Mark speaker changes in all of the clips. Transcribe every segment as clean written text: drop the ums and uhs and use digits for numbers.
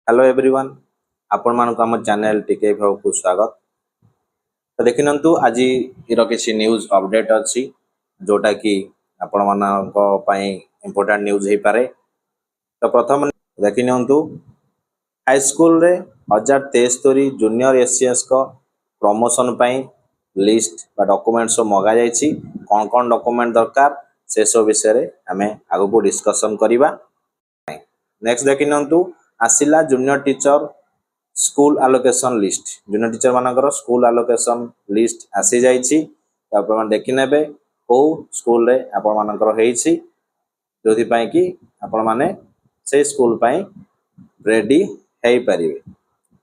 Speaker 1: Hello everyone आपण मान आम चैनल टीके भाव को स्वागत। तो देखि नंतु आज किसी न्यूज अपडेट अच्छी जोटा कि आपण मान इम्पोर्टेंट न्यूज हो पारे। तो प्रथम देखि नंतु हाई स्कूल रे 1073 जूनियर एसीएस को प्रमोशन पाई लिस्ट बा डॉक्यूमेंट सब मगा जाइछि। कौन कौन डॉक्यूमेंट दरकार से सब विषय आम आगु को डिस्कशन करवा। नेक्स्ट देखि नंतु आसिला junior teacher school allocation list junior teacher मानकर स्कूल आलोकेशन लिस्ट आसी जाइछि। तो आपण देखि नेबे को स्कूल रे आपण मानकर होईछि जोथि पई कि आपण माने से स्कूल पई रेडी हेई परिबे।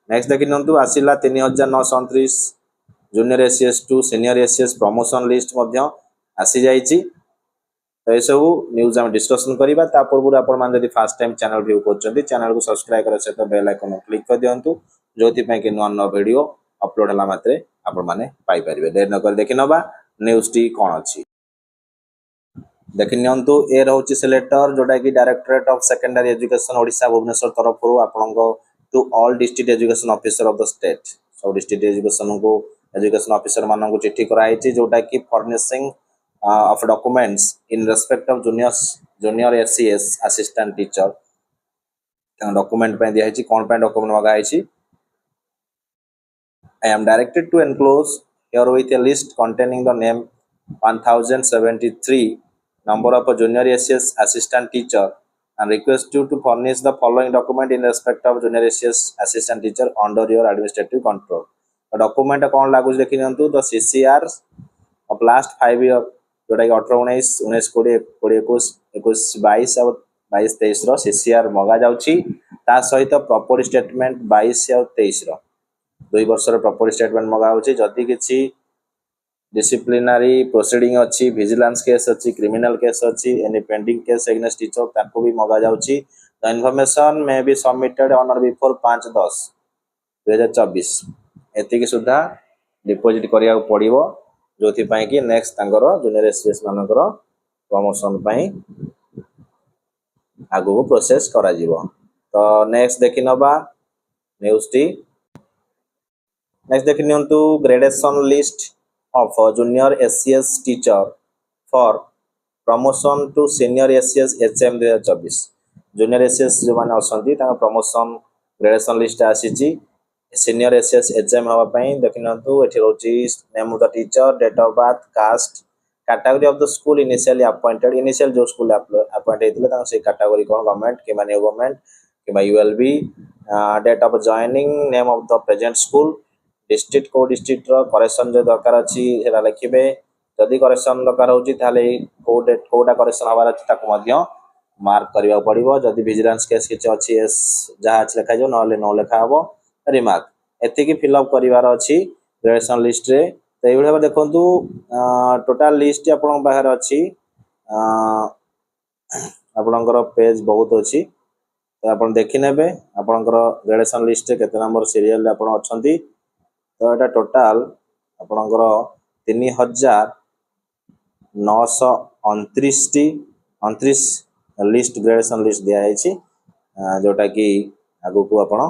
Speaker 1: नेक्स्ट देखि नंतु आसिला 3929 junior ACS to senior ACS promotion list मध्य आसी जाइछि। तो ये सब न्यूज आम डिस्कसन करवा। ता पूर्व आपण जब फास्ट टाइम चैनल व्यू कर चैनल को सब्सक्राइब कर सहित बेल आइकन क्लिक कर दिंतु जो कि नुआ नुआ वीडियो अपलोड है मात्रे आपण मैंने पाइपर। देर नक देखि नवा न्यूज टी कौन अच्छी देखि नियंतु। ए रोचे से लेटर जोटा कि directorate of secondary education Odisha Bhubaneswar तरफ आपण to all district education officer of the state sub district education को एजुकेशन ऑफिसर मान चिट्ठी कराई जोटा कि furnishing of documents in respect of junior SCS assistant teacher document पे दिया है कौन पे डॉक्यूमेंट मगा है। I am directed to enclose here with a list containing the name 1073 number of a junior SCS assistant teacher and request you to furnish the following document in respect of junior SCS assistant teacher under your administrative control। document कौन लागू देखि नियंतु the CCR of last 5 year जोटा कि 18 19 19 20 21 21 22 और 22 23 रो CCR मगा जाउची। ता सहित प्रॉपर स्टेटमेंट 22 और 23 रो 2 वर्ष रो प्रॉपर स्टेटमेंट मगा होची। जदी किछि डिसिप्लिनरी प्रोसीडिंग अच्छी विजिलेंस केस अच्छी क्रिमिनल केस अच्छी any pending case against teacher ताको भी मगा जाउची। The information may be submitted on or before 5/10/2024 एतिकी सुधा डिपॉजिट करिया पड़िबो जो कि नेक्स्ट जूनियर एसीएस मानकर प्रमोशन आगु प्रोसेस करा जीवो। तो नेक्स्ट देखि नबा न्यूज टी। नेक्स्ट देखि नियंतु gradation list of junior ACS teacher for promotion to senior ACS HM 2024 junior ACS जो माने असंती ता प्रमोशन ग्रेडेशन लिस्ट आसीची। सीनियर एसीएस एचएम हवा पई देखिनंतु एठी रोची name of the teacher date of birth caste category of the school initially appointed initial जो स्कूल अपॉइंट हेतिले ता से कैटेगरी कोन गवर्नमेंट कि माने गवर्नमेंट कि बा ULB date of joining name of the present school district को डिस्ट्रिक्ट रो करेक्शन जो दरकार अछि हेला लिखिबे। जदी करेक्शन दरकार होची ताले को डेट कोटा करेक्शन हवार अछि ताको मध्य मार्क करिया पड़िबो। जदी विजिलेंस केस किछ अछि एस जहा लिखा जो नले न लिखा हबो रिमार्क एति फिलअप करिवार अछि ग्रेडेशन लिस्ट रे। तो ये भाव देखंतु टोटल लिस्ट आपन बाहर अछि आपनकर पेज बहुत अछि। तो आपन देखि नेबे आपनकर ग्रेडेशन लिस्ट केते नंबर सीरियल रे आपन अछंती। तो एटा टोटल आपनकर 3929 टी 29 लिस्ट ग्रेडेशन लिस्ट दिया है जोटा कि आगु को आपन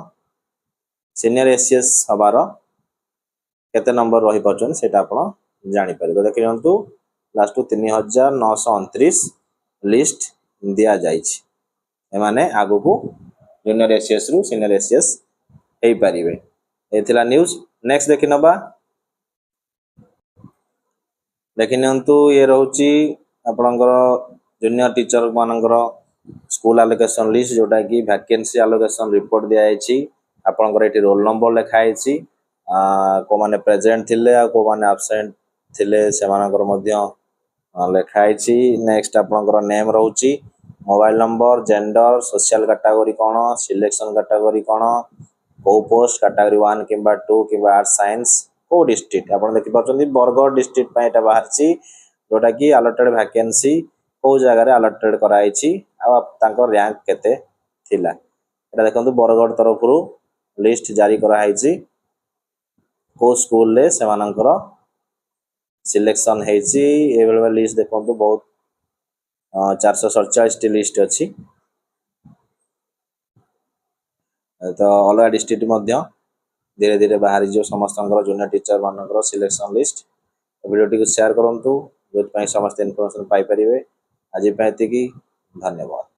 Speaker 1: सीनियर एसीएस हबार केते नंबर रही पाचन सेटा आपण जानि परिबो। देखियंतु लास्ट 3929 लिस्ट दिया जाइछि एमाने आगु को जूनियर एसीएस रु सीनियर एसीएस हेई परिबे। एथिला न्यूज। नेक्स्ट देखि नबा देखियंतु ये रहउची आपनकर जूनियर टीचर मानकर स्कूल एलोकेशन लिस्ट जोटा कि वैकेंसी एलोकेशन रिपोर्ट दिया जाइछि। आपनकर एठी रोल नंबर लिखाई छी को माने प्रेजेंट थिले आ को माने एब्सेंट थिले से मानकर मध्य लिखाई छी। नेक्स्ट आपनकर नेम रहउची mobile number gender social category कोन सिलेक्शन कैटेगरी कोन को पोस्ट कैटेगरी 1 किबा 2 किबा आर्ट्स साइंस को डिस्ट्रिक्ट आपन देखि पाछंती बरगढ़ डिस्ट्रिक्ट पय एटा बाहर छी जोटा कि अलॉटेड वैकेंसी को जगह रे अलॉटेड कराई छी आ तांको रैंक केते थिला एटा देखंतु बरगढ़ तरफ रु लिस्ट जारी करा है को स्कूल ले से मानकर सिलेक्शन हेची। एबेले लिस्ट देखंतु बहुत 447 टी लिस्ट अछि। तो अलग डिस्ट्रिक्ट धीरे धीरे बाहरी जो समस्त जूनियर टीचर मानकर selection list video T share करूँ जो समस्त इनफर्मेशन पाइपर आज धन्यवाद।